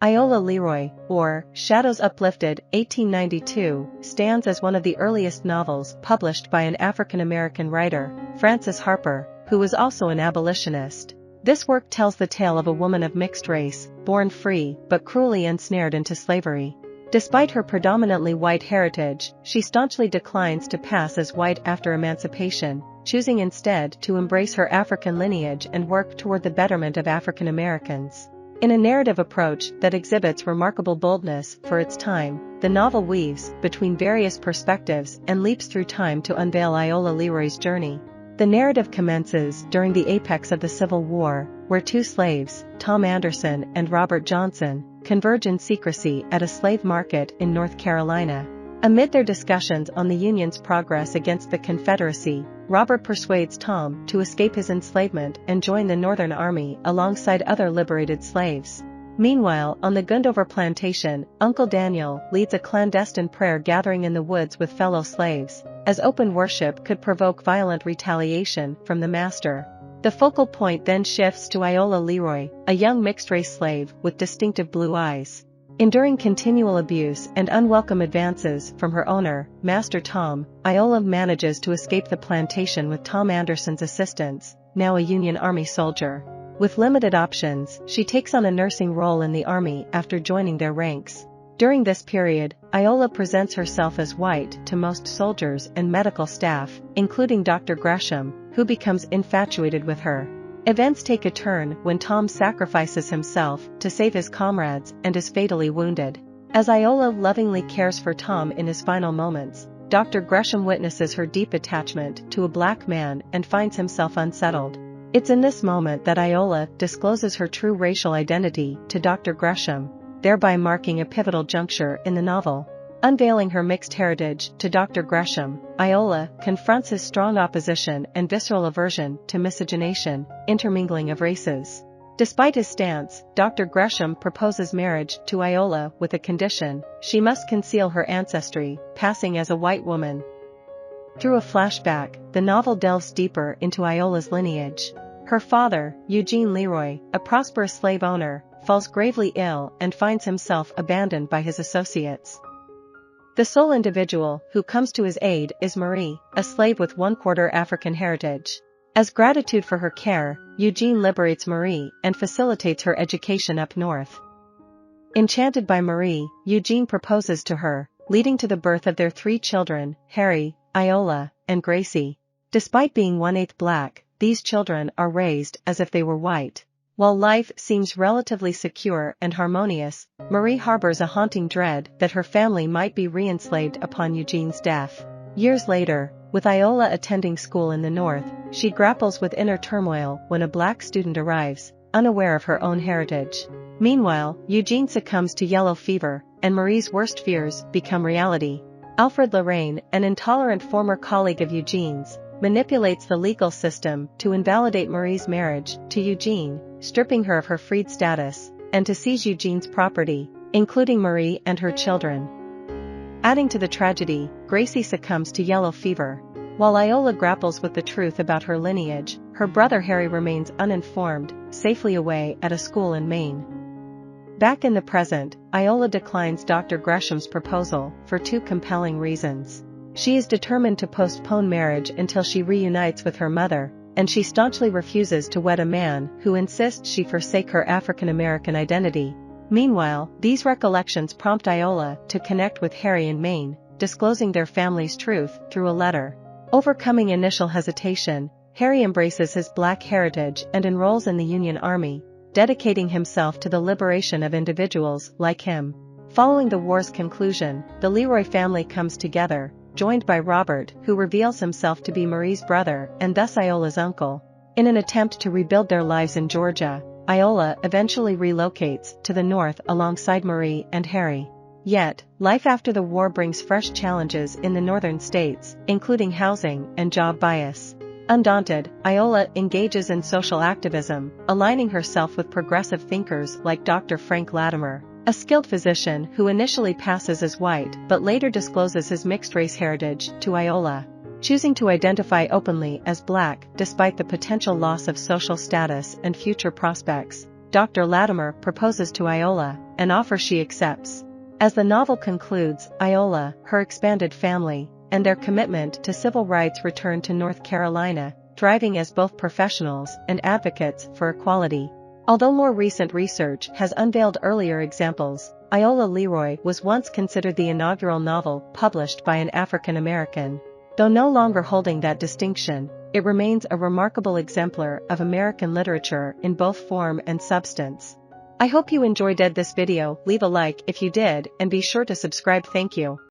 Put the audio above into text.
Iola Leroy, or Shadows Uplifted, 1892, stands as one of the earliest novels published by an African-American writer, Frances Harper, who was also an abolitionist. This work tells the tale of a woman of mixed race, born free but cruelly ensnared into slavery. Despite her predominantly white heritage, she staunchly declines to pass as white after emancipation, choosing instead to embrace her African lineage and work toward the betterment of African Americans. In a narrative approach that exhibits remarkable boldness for its time, the novel weaves between various perspectives and leaps through time to unveil Iola Leroy's journey. The narrative commences during the apex of the Civil War, where two slaves, Tom Anderson and Robert Johnson, converge in secrecy at a slave market in North Carolina. Amid their discussions on the Union's progress against the Confederacy, Robert persuades Tom to escape his enslavement and join the Northern Army alongside other liberated slaves. Meanwhile, on the Gundover plantation, Uncle Daniel leads a clandestine prayer gathering in the woods with fellow slaves, as open worship could provoke violent retaliation from the master. The focal point then shifts to Iola Leroy, a young mixed-race slave with distinctive blue eyes. Enduring continual abuse and unwelcome advances from her owner, Master Tom, Iola manages to escape the plantation with Tom Anderson's assistance, now a Union Army soldier. With limited options, she takes on a nursing role in the Army after joining their ranks. During this period, Iola presents herself as white to most soldiers and medical staff, including Dr. Gresham, who becomes infatuated with her. Events take a turn when Tom sacrifices himself to save his comrades and is fatally wounded. As Iola lovingly cares for Tom in his final moments, Dr. Gresham witnesses her deep attachment to a black man and finds himself unsettled. It's in this moment that Iola discloses her true racial identity to Dr. Gresham, thereby marking a pivotal juncture in the novel. Unveiling her mixed heritage to Dr. Gresham, Iola confronts his strong opposition and visceral aversion to miscegenation, intermingling of races. Despite his stance, Dr. Gresham proposes marriage to Iola with a condition: she must conceal her ancestry, passing as a white woman. Through a flashback, the novel delves deeper into Iola's lineage. Her father, Eugene Leroy, a prosperous slave owner, falls gravely ill and finds himself abandoned by his associates. The sole individual who comes to his aid is Marie, a slave with one-quarter African heritage. As gratitude for her care, Eugene liberates Marie and facilitates her education up north. Enchanted by Marie, Eugene proposes to her, leading to the birth of their 3 children, Harry, Iola, and Gracie. Despite being 1/8 black, these children are raised as if they were white. While life seems relatively secure and harmonious, Marie harbors a haunting dread that her family might be re-enslaved upon Eugene's death. Years later, with Iola attending school in the North, she grapples with inner turmoil when a black student arrives, unaware of her own heritage. Meanwhile, Eugene succumbs to yellow fever, and Marie's worst fears become reality. Alfred Lorraine, an intolerant former colleague of Eugene's, manipulates the legal system to invalidate Marie's marriage to Eugene, stripping her of her freed status, and to seize Eugene's property, including Marie and her children. Adding to the tragedy, Gracie succumbs to yellow fever. While Iola grapples with the truth about her lineage, her brother Harry remains uninformed, safely away at a school in Maine. Back in the present, Iola declines Dr. Gresham's proposal for 2 compelling reasons. She is determined to postpone marriage until she reunites with her mother, and she staunchly refuses to wed a man who insists she forsake her African-American identity. Meanwhile, these recollections prompt Iola to connect with Harry in Maine, disclosing their family's truth through a letter. Overcoming initial hesitation, Harry embraces his black heritage and enrolls in the Union Army, dedicating himself to the liberation of individuals like him. Following the war's conclusion, the Leroy family comes together, joined by Robert, who reveals himself to be Marie's brother and thus Iola's uncle. In an attempt to rebuild their lives in Georgia, Iola eventually relocates to the north alongside Marie and Harry. Yet, life after the war brings fresh challenges in the northern states, including housing and job bias. Undaunted, Iola engages in social activism, aligning herself with progressive thinkers like Dr. Frank Latimer, a skilled physician who initially passes as white but later discloses his mixed-race heritage to Iola. Choosing to identify openly as black despite the potential loss of social status and future prospects, Dr. Latimer proposes to Iola, an offer she accepts. As the novel concludes, Iola, her expanded family, and their commitment to civil rights return to North Carolina, thriving as both professionals and advocates for equality. Although more recent research has unveiled earlier examples, Iola Leroy was once considered the inaugural novel published by an African American. Though no longer holding that distinction, it remains a remarkable exemplar of American literature in both form and substance. I hope you enjoyed this video. Leave a like if you did and be sure to subscribe. Thank you.